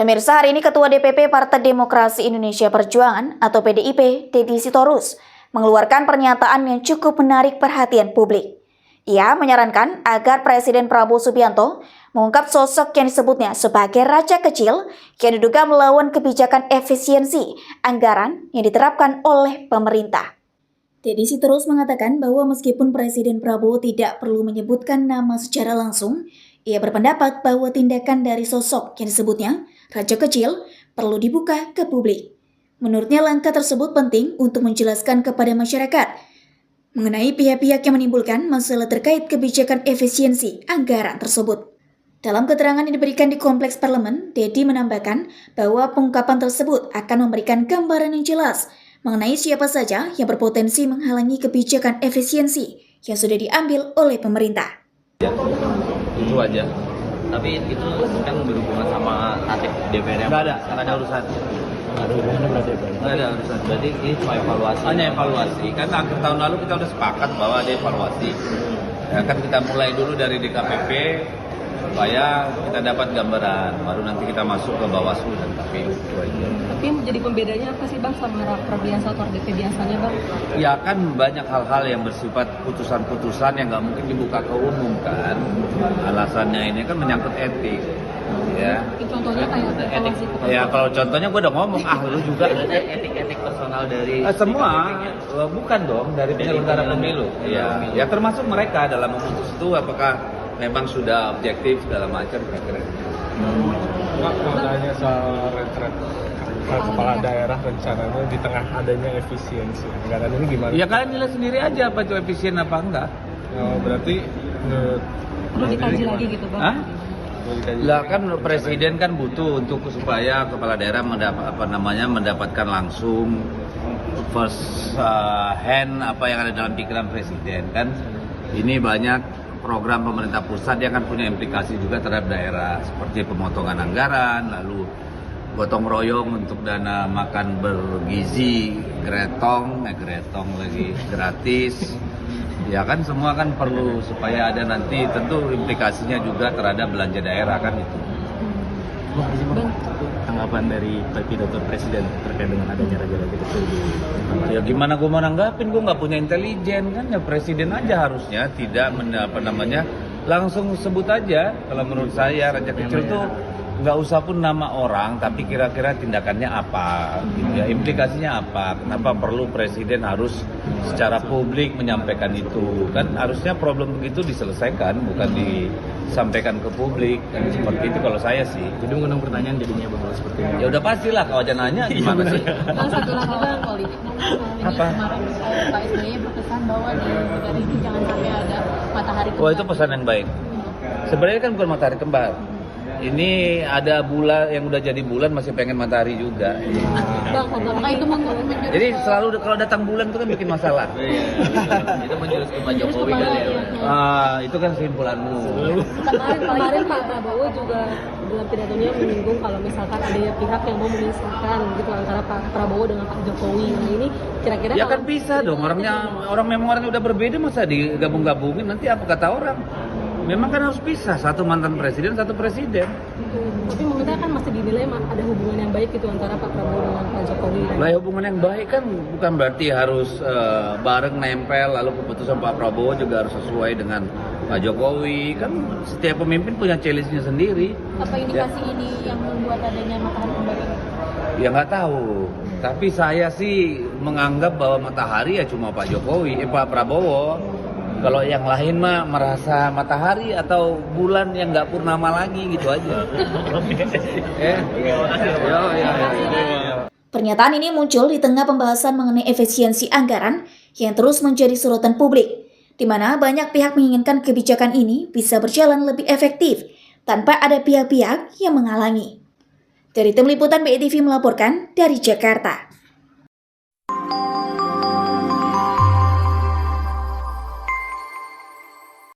Pemirsa, hari ini Ketua DPP Partai Demokrasi Indonesia Perjuangan atau PDIP, Deddy Sitorus, mengeluarkan pernyataan yang cukup menarik perhatian publik. Ia menyarankan agar Presiden Prabowo Subianto mengungkap sosok yang disebutnya sebagai raja kecil yang diduga melawan kebijakan efisiensi anggaran yang diterapkan oleh pemerintah. Deddy Sitorus mengatakan bahwa meskipun Presiden Prabowo tidak perlu menyebutkan nama secara langsung, ia berpendapat bahwa tindakan dari sosok yang disebutnya raja kecil perlu dibuka ke publik. Menurutnya langkah tersebut penting untuk menjelaskan kepada masyarakat mengenai pihak-pihak yang menimbulkan masalah terkait kebijakan efisiensi anggaran tersebut. Dalam keterangan yang diberikan di Kompleks Parlemen, Deddy menambahkan bahwa pengungkapan tersebut akan memberikan gambaran yang jelas mengenai siapa saja yang berpotensi menghalangi kebijakan efisiensi yang sudah diambil oleh pemerintah. Itu aja. Tapi itu kan berhubungan sama tatip DPR yang nggak ada urusan. Nggak ada urusan. Berarti ini cuma evaluasi. Hanya evaluasi. Kan akhir tahun lalu kita udah sepakat bahwa ada evaluasi. Ya, kan kita mulai dulu dari DKPP supaya kita dapat gambaran. Baru nanti kita masuk ke Bawaslu dan KPU. Itu aja. Tapi yang menjadi pembedanya apa sih Bang sama Raper biasa atau RDP biasanya Bang? Ya kan banyak hal-hal yang bersifat putusan-putusan yang nggak mungkin dibuka ke umum kan. Alasannya ini kan menyangkut etik. Ya. Contohnya kayak evaluasi. Ya kalau contohnya gue udah ngomong, lu juga. Etik personal dari Semua, bukan dong dari penyelenggara pemilu. Ya termasuk mereka dalam memutus itu apakah memang sudah objektif segala macam kira-kira. Pak, mau tanya soal retret kepala daerah rencananya di tengah adanya efisiensi anggaran ini gimana? Ya kalian nilai sendiri aja apa itu efisien apa enggak. Berarti perlu dikaji lagi gitu Bang. Hah? Lah kan presiden kan butuh untuk supaya kepala daerah mendapatkan langsung first hand apa yang ada dalam pikiran presiden kan. Ini banyak program pemerintah pusat yang kan punya implikasi juga terhadap daerah seperti pemotongan anggaran, lalu gotong royong untuk dana makan bergizi, gretong lagi gratis. Ya kan semua kan perlu supaya ada nanti tentu implikasinya juga terhadap belanja daerah kan itu. tanggapan dari pidato presiden terkait dengan adanya raja-raja kecil di Ya gimana gue mau nanggapin, gue nggak punya intelijen kan ya presiden aja harusnya tidak langsung sebut aja. Kalau menurut saya raja kecil tuh nggak usah pun nama orang, tapi kira-kira tindakannya apa, gitu ya, implikasinya apa, kenapa perlu presiden harus secara publik menyampaikan itu, kan harusnya problem begitu diselesaikan, bukan disampaikan ke publik, kan seperti itu kalau saya sih. Jadi mengundang pertanyaan jadinya bahwa seperti ini. Ya udah pastilah kalau aja nanya gimana sih. Bang, satu lagi Bang, politik Apa? kemarin Pak SBY berpesan bahwa di negara ini jangan sampai ada matahari kembar. Wah itu pesan yang baik. Sebenarnya kan bukan matahari kembar. Ini ada bulan yang udah jadi bulan masih pengen matahari juga. Bang, apakah itu menjadi Jadi selalu kalau datang bulan itu kan bikin masalah. Itu menjurus ke Pak Jokowi kali ya. Itu kan kesimpulanmu. Kemarin Pak Prabowo juga dalam pidatonya menyinggung kalau misalkan ada pihak yang mau memisahkan gitu antara Pak Prabowo dengan Pak Jokowi. Nah ini kira-kira Ya kan bisa dong, memang orangnya udah berbeda masa digabung-gabungin, nanti apa kata orang? Memang kan harus pisah, satu mantan presiden, satu presiden. Tapi pemerintah kan masih dinilai ada hubungan yang baik gitu antara Pak Prabowo dengan Pak Jokowi. Lah hubungan yang baik kan bukan berarti harus bareng nempel, lalu keputusan Pak Prabowo juga harus sesuai dengan Pak Jokowi. Kan setiap pemimpin punya challenge-nya sendiri. Apa indikasi ini yang membuat adanya matahari kembar? Ya nggak tahu. Tapi saya sih menganggap bahwa matahari ya cuma Pak Prabowo. Kalau yang lain mah merasa matahari atau bulan yang nggak purnama lagi gitu aja. Pernyataan ini muncul di tengah pembahasan mengenai efisiensi anggaran yang terus menjadi sorotan publik, di mana banyak pihak menginginkan kebijakan ini bisa berjalan lebih efektif tanpa ada pihak-pihak yang menghalangi. Dari tim liputan BITV melaporkan dari Jakarta.